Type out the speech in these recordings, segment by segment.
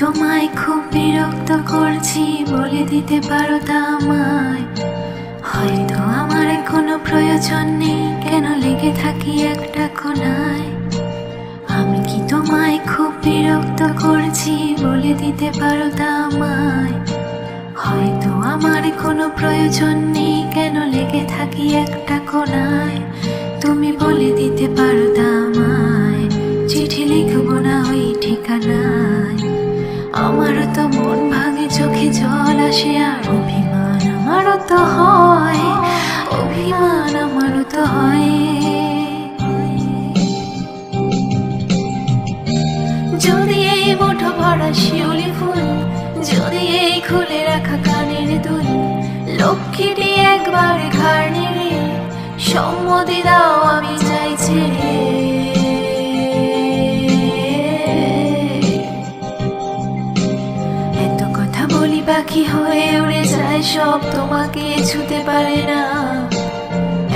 তোমায় খুব বিরক্ত করছি, বলে দিতে পারো তা আমায়? হয়তো আমার কোনো প্রয়োজন নেই, কেন লেগে থাকি একটা কোণায়? আমি কি তোমায় খুব বিরক্ত করছি, বলে দিতে পারো তা আমায়? হয়তো আমার কোনো প্রয়োজন নেই, কেন লেগে থাকি একটা কোণায়? তুমি বলে দিতে পারো তা আমায়, চিঠি লিখবো না ওই ঠিকানায়। আমারও তো মন ভাঙে, চোখে জল আসে, আর অভিমান আমারও তো হয়, অভিমান আমারও তো হয়। যদি এই মুঠো ভরা শিউলি ফুল, যদি এই খুলে রাখা কানের দুল, লক্ষ্মীটি একবার ঘাড় নেড়ে সম্মতি দাও, আমি চাই ছেড়ে। এত কথা বলি পাখি হয়ে উড়ে যায় সব, তোমাকে ছুতে পারে না।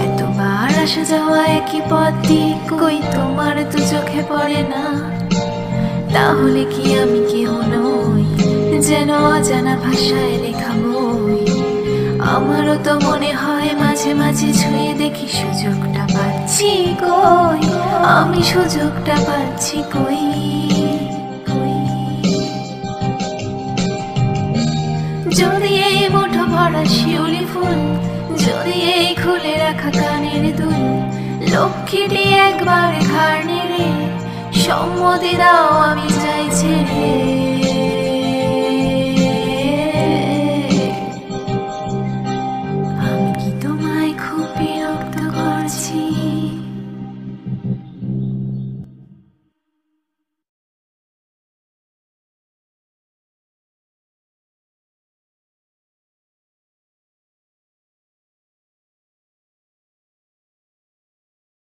এতবার আসা যাওয়া একই পথ দিয়ে, কই তোমার তো চোখে পড়ে না? তাহলে কি আমি কেউ নই, যেন অজানা ভাষায় লেখা বই? আমারও তো মনে হয় মাঝে মাঝে, ছুঁয়ে দেখি সুযোগটা পাচ্ছি কই, আমি সুযোগটা পাচ্ছি কই? যদি এই মুঠো ভরা শিউলি ফুল, যদি এই খুলে রাখা কানের দুল, লক্ষ্মীটি একবার ঘাড় নেড়ে সম্মতি দাও, আমি চাই ছেড়ে।